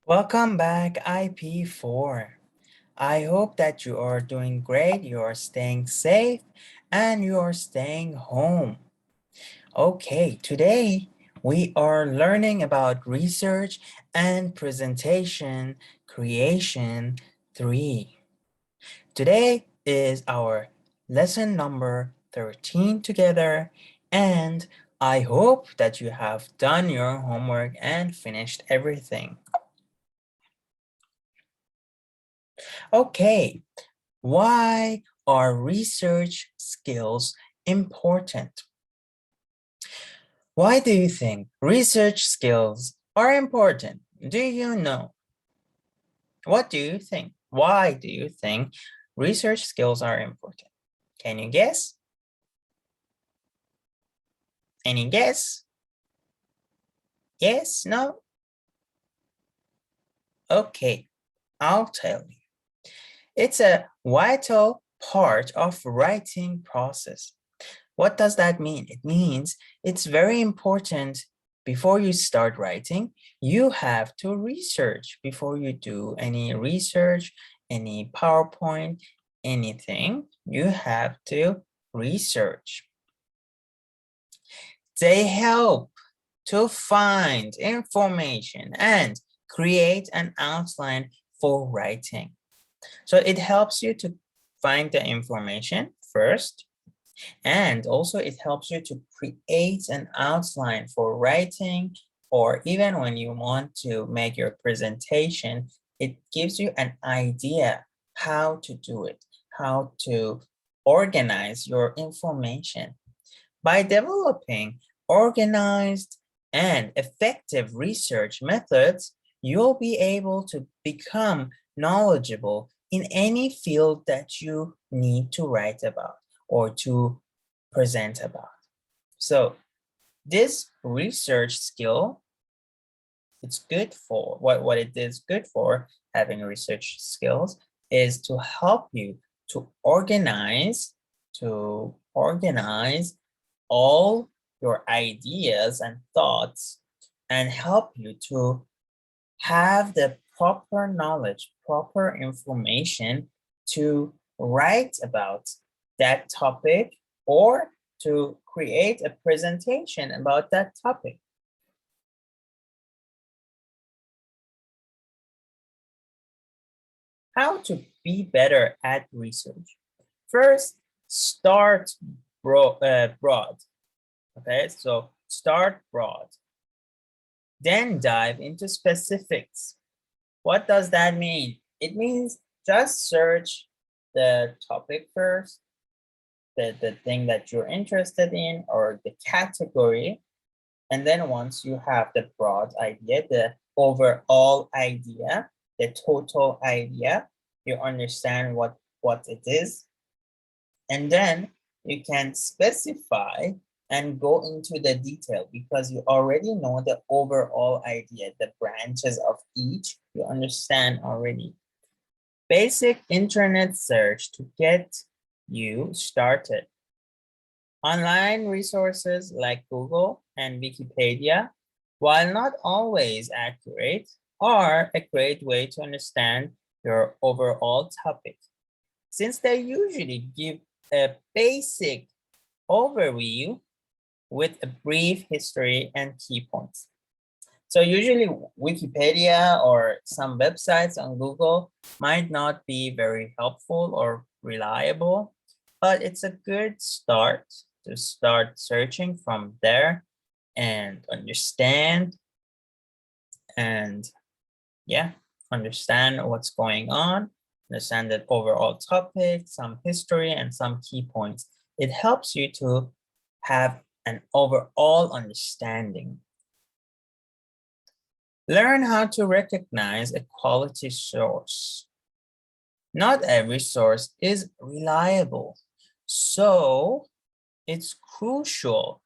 Welcome back, IP4. I hope that you are doing great, you are staying safe, and you are staying home. Okay, today we are learning about research and presentation creation 3. Today is our lesson number 13 together, and I hope that you have done your homework and finished everything. Okay, why are research skills important? Why do you think research skills are important? Do you know? What do you think? Why do you think research skills are important? Can you guess? Any guess? Yes? No? Okay, I'll tell you. It's a vital part of writing process. What does that mean? It means it's very important before you start writing, you have to research before you do any research, any PowerPoint, anything, you have to research. They help to find information and create an outline for writing. So it helps you to find the information first, and also it helps you to create an outline for writing, or even when you want to make your presentation, it gives you an idea how to do it, how to organize your information. By developing organized and effective research methods, you'll be able to become knowledgeable in any field that you need to write about or to present about. So this research skill, it's good for, what it is good for, having research skills, is to help you to organize all your ideas and thoughts, and help you to have the proper knowledge, proper information to write about that topic or to create a presentation about that topic. How to be better at research? First, start broad. Okay, so start broad. Then dive into specifics. What does that mean? It means just search the topic first, the thing that you're interested in, or the category. And then once you have the broad idea, the overall idea, the total idea, you understand what it is. And then you can specify and go into the detail, because you already know the overall idea, the branches of each, you understand already. Basic internet search to get you started. Online resources like Google and Wikipedia, while not always accurate, are a great way to understand your overall topic, since they usually give a basic overview with a brief history and key points. So usually Wikipedia or some websites on Google might not be very helpful or reliable, but it's a good start to start searching from there and understand, and understand what's going on, understand the overall topic, some history, and some key points. It helps you to have an overall understanding. Learn how to recognize a quality source. Not every source is reliable, so it's crucial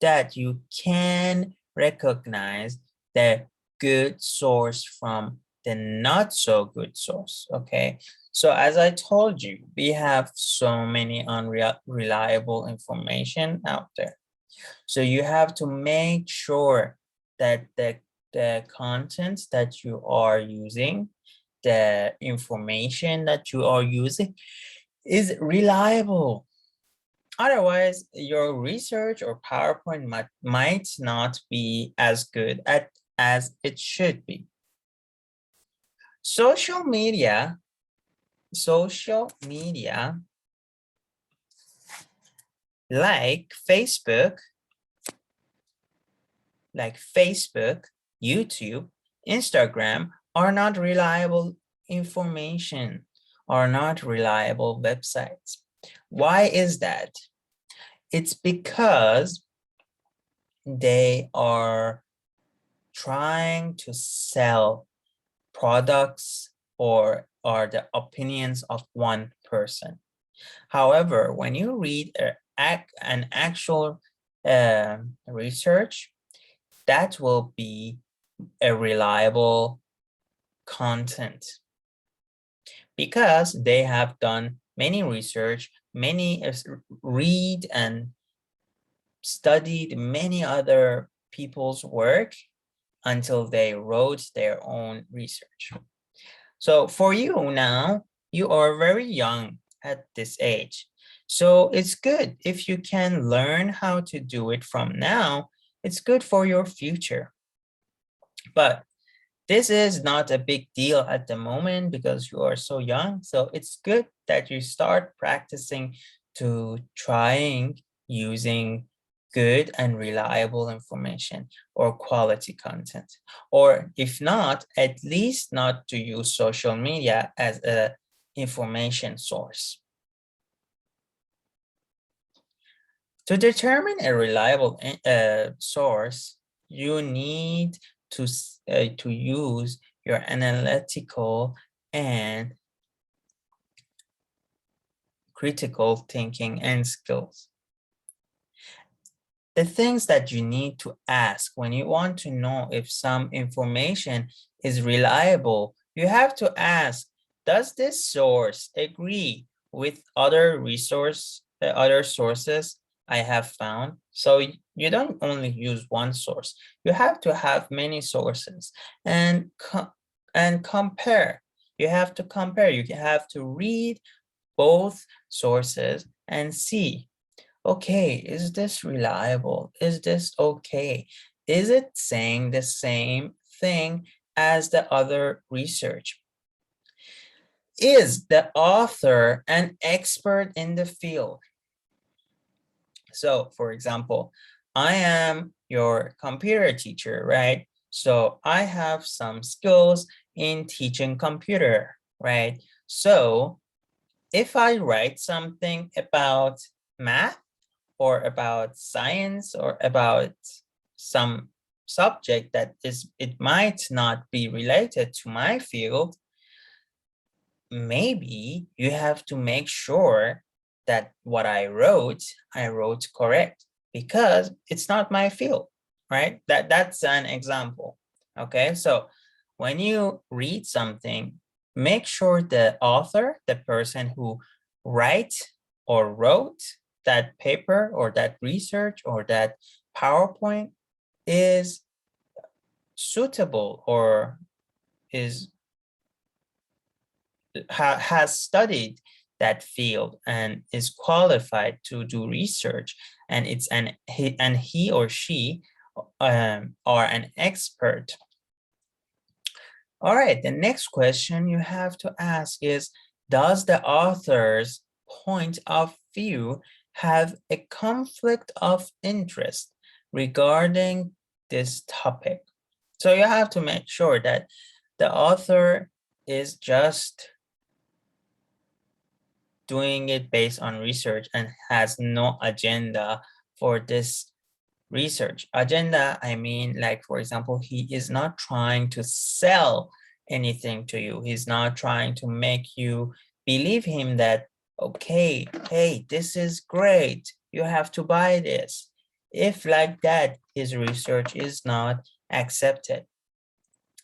that you can recognize the good source from the not so good source, okay? So as I told you, we have so many unreliable information out there. So you have to make sure that the the content that you are using, the information that you are using is reliable. Otherwise, your research or PowerPoint might not be as good as it should be. Social media like Facebook, YouTube, Instagram are not reliable information, are not reliable websites. Why is that? It's because they are trying to sell products or the opinions of one person. However, when you read an actual research, that will be a reliable content because they have done many research, many read and studied many other people's work until they wrote their own research. So for you now, you are very young at this age. So it's good if you can learn how to do it from now. It's good for your future. But this is not a big deal at the moment because you are so young. So it's good that you start practicing to trying using good and reliable information or quality content. Or if not, at least not to use social media as an information source. To determine a reliable source, you need to use your analytical and critical thinking and skills. The things that you need to ask when you want to know if some information is reliable, you have to ask, does this source agree with other sources I have found? So you don't only use one source. You have to have many sources and compare. You have to compare. You have to read both sources and see, okay, is this reliable? Is this okay? Is it saying the same thing as the other research? Is the author an expert in the field? So for example, I am your computer teacher, right? So I have some skills in teaching computer, right? So if I write something about math or about science or about some subject that it might not be related to my field, maybe you have to make sure that what I wrote correct because it's not my field, right? That's an example. Okay, so when you read something, make sure the author, the person who wrote that paper or that research or that PowerPoint is suitable or has studied that field and is qualified to do research, and he or she are an expert. All right, the next question you have to ask is, does the author's point of view have a conflict of interest regarding this topic? So you have to make sure that the author is just doing it based on research and has no agenda for this research. Agenda, I mean, like, for example, he is not trying to sell anything to you. He's not trying to make you believe him that, okay, hey, this is great. You have to buy this. If like that, his research is not accepted.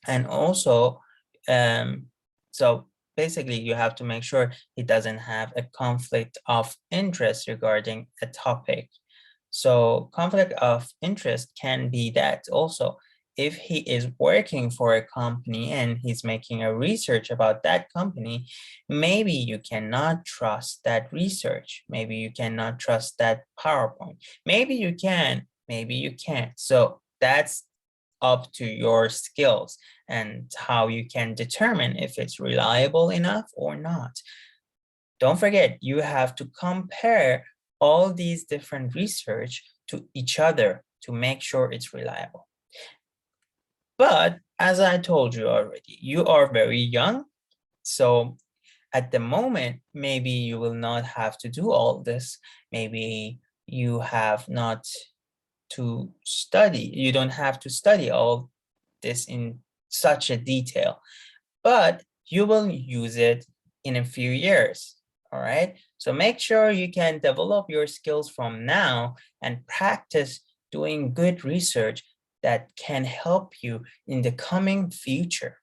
And also, so basically you have to make sure he doesn't have a conflict of interest regarding a topic. So conflict of interest can be that also if he is working for a company and he's making a research about that company, maybe you cannot trust that research. Maybe you cannot trust that PowerPoint. Maybe you can, maybe you can't. So that's up to your skills and how you can determine if it's reliable enough or not. Don't forget, you have to compare all these different research to each other to make sure it's reliable. But as I told you already, you are very young. So at the moment, maybe you will not have to do all this. Maybe you have not to study. You don't have to study all this in such a detail, but you will use it in a few years. All right. So make sure you can develop your skills from now and practice doing good research that can help you in the coming future,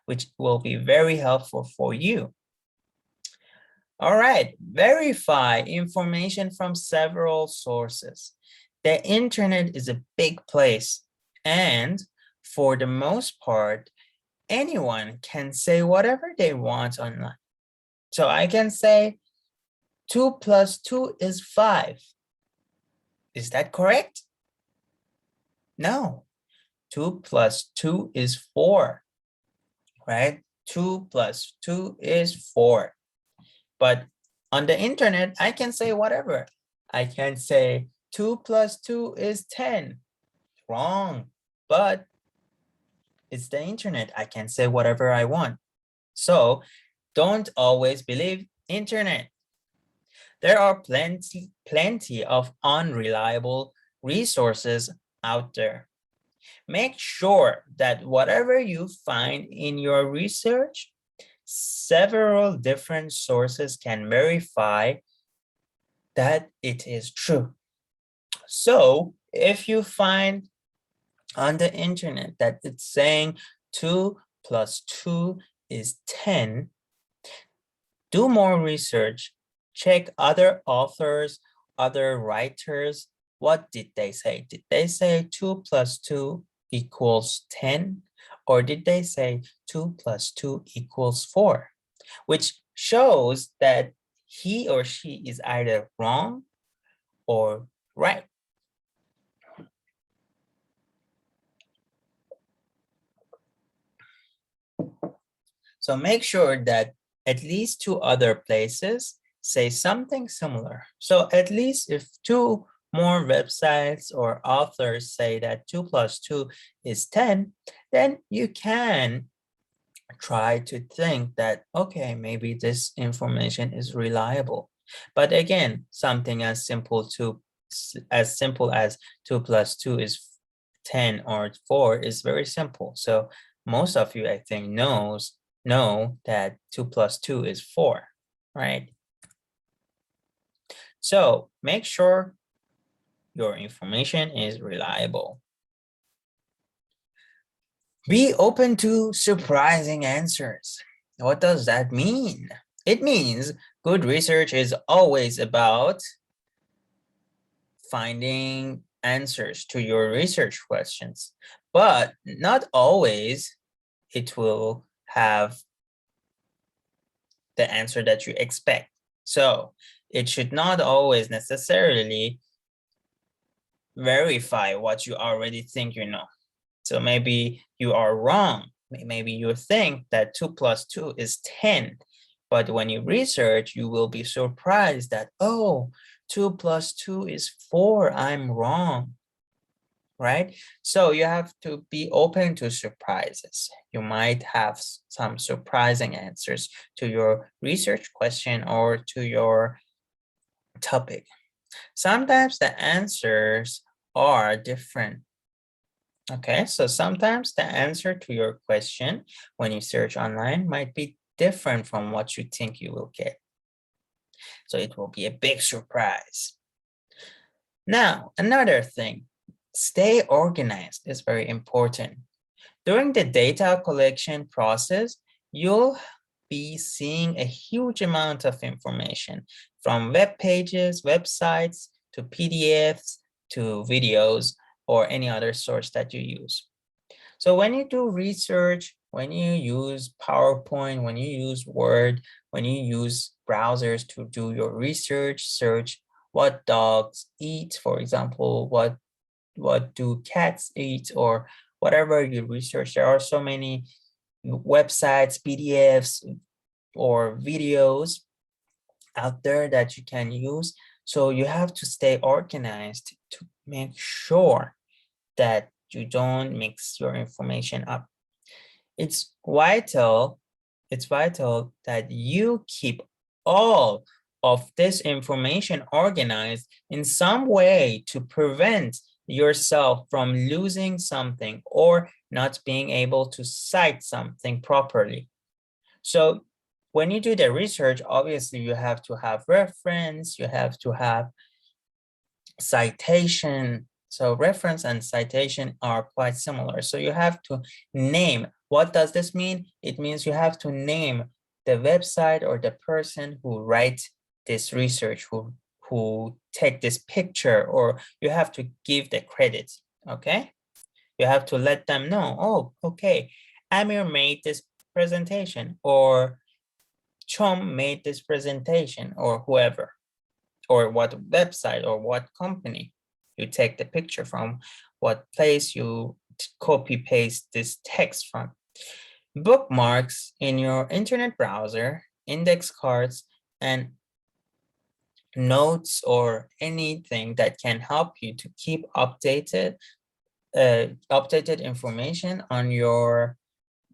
which will be very helpful for you. All right, verify information from several sources. The internet is a big place, and for the most part, anyone can say whatever they want online. So I can say 2 + 2 is 5. Is that correct? No. 2 + 2 is 4, right? 2 + 2 is 4. But on the internet, I can say whatever. I can say 2 + 2 is 10. Wrong. But it's the internet. I can say whatever I want. So don't always believe internet. There are plenty of unreliable resources out there. Make sure that whatever you find in your research, several different sources can verify that it is true. So if you find on the internet that it's saying 2 + 2 is 10, do more research, check other authors, other writers. What did they say? Did they say 2 + 2 equals 10? Or did they say 2 + 2 equals 4? Which shows that he or she is either wrong or right. So make sure that at least 2 other places say something similar. So at least if 2 more websites or authors say that 2 + 2 is 10, then you can try to think that, okay, maybe this information is reliable. But again, something as simple as 2 + 2 is 10 or 4 is very simple. So most of you, I think, know that 2 + 2 is 4, right? So make sure your information is reliable. Be open to surprising answers. What does that mean? It means good research is always about finding answers to your research questions, but not always it will have the answer that you expect. So it should not always necessarily verify what you already think you know. So maybe you are wrong. Maybe you think that 2 + 2 is 10, but when you research, you will be surprised that, oh, 2 + 2 is 4, I'm wrong, right? So you have to be open to surprises. You might have some surprising answers to your research question or to your topic. Sometimes the answers are different. Okay, so sometimes the answer to your question when you search online might be different from what you think you will get. So it will be a big surprise. Now, another thing, stay organized is very important. During the data collection process, you'll be seeing a huge amount of information from web pages, websites, to PDFs, to videos, or any other source that you use. So when you do research, when you use PowerPoint, when you use Word, when you use browsers to do your research, search what dogs eat, for example, what do cats eat, or whatever you research. There are so many websites, PDFs, or videos out there that you can use. So you have to stay organized to make sure that you don't mix your information up. It's vital that you keep all of this information organized in some way to prevent yourself from losing something or not being able to cite something properly. So when you do the research, obviously you have to have reference, you have to have citation. So reference and citation are quite similar. So you have to name. What does this mean? It means you have to name the website or the person who writes this research, who take this picture, or you have to give the credit, okay? You have to let them know, oh, okay, Amir made this presentation, or Chom made this presentation, or whoever, or what website or what company you take the picture from, what place you copy paste this text from. Bookmarks in your internet browser, index cards, and notes or anything that can help you to keep updated information on your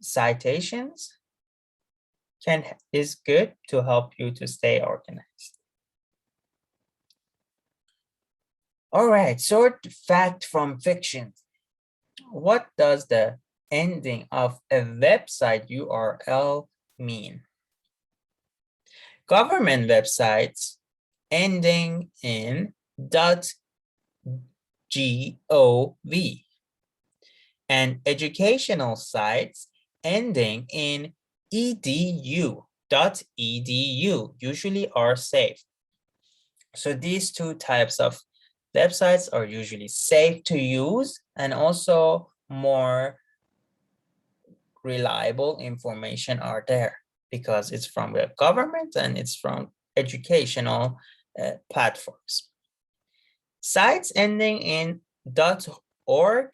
citations is good to help you to stay organized. All right, sort fact from fiction. What does the ending of a website URL mean? Government websites ending in .gov and educational sites ending in .edu usually are safe. So these two types of websites are usually safe to use and also more reliable information are there because it's from the government and it's from educational platforms. Sites ending in .org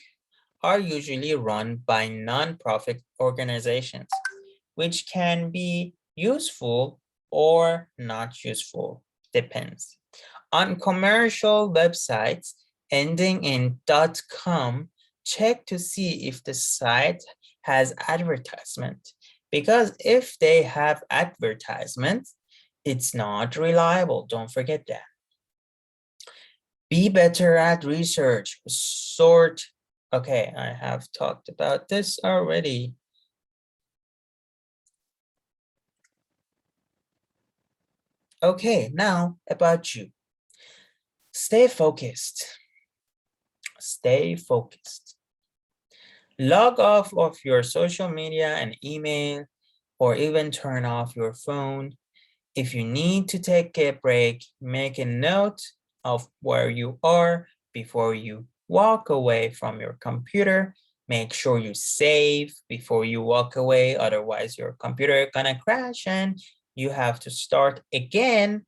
are usually run by nonprofit organizations, which can be useful or not useful, depends. On commercial websites ending in .com, check to see if the site has advertisement, because if they have advertisement, it's not reliable. Don't forget that. Be better at research. Sort. Okay, I have talked about this already. Okay, now about you. Stay focused. Stay focused. Log off of your social media and email, or even turn off your phone. If you need to take a break, make a note of where you are before you walk away from your computer. Make sure you save before you walk away, otherwise your computer is gonna crash and you have to start again.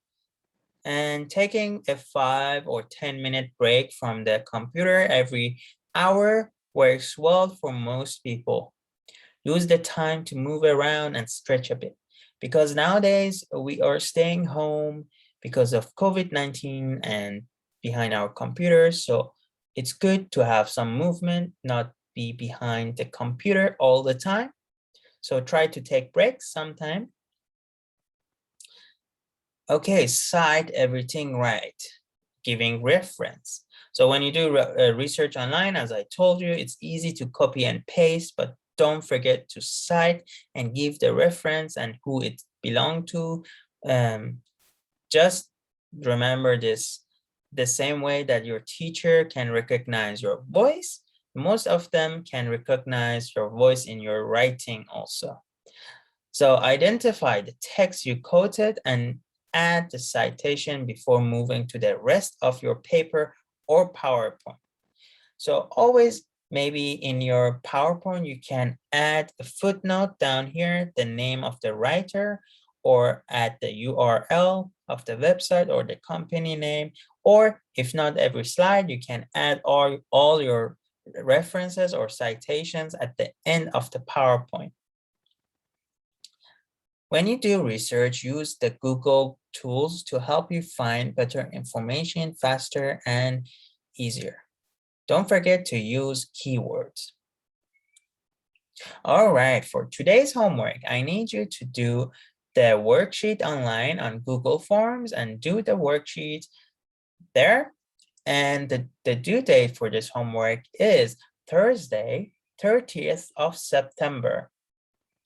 And taking a 5 or 10-minute break from the computer every hour works well for most people. Use the time to move around and stretch a bit, because nowadays we are staying home because of COVID-19 and behind our computers. So it's good to have some movement, not be behind the computer all the time. So try to take breaks sometime. Okay, cite everything right, giving reference. So when you do research online, as I told you, it's easy to copy and paste, but don't forget to cite and give the reference and who it belonged to. Just remember this, the same way that your teacher can recognize your voice, most of them can recognize your voice in your writing also. So identify the text you quoted and add the citation before moving to the rest of your paper or PowerPoint. So always maybe in your PowerPoint, you can add a footnote down here, the name of the writer, or add the URL of the website or the company name, or if not every slide, you can add all your references or citations at the end of the PowerPoint. When you do research, use the Google tools to help you find better information faster and easier. Don't forget to use keywords. All right, for today's homework, I need you to do the worksheet online on Google Forms and do the worksheet there. And the due date for this homework is Thursday, 30th of September.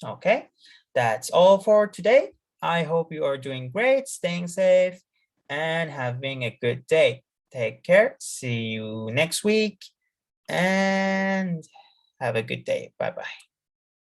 Okay, that's all for today. I hope you are doing great, staying safe, and having a good day. Take care. See you next week, and have a good day. Bye-bye.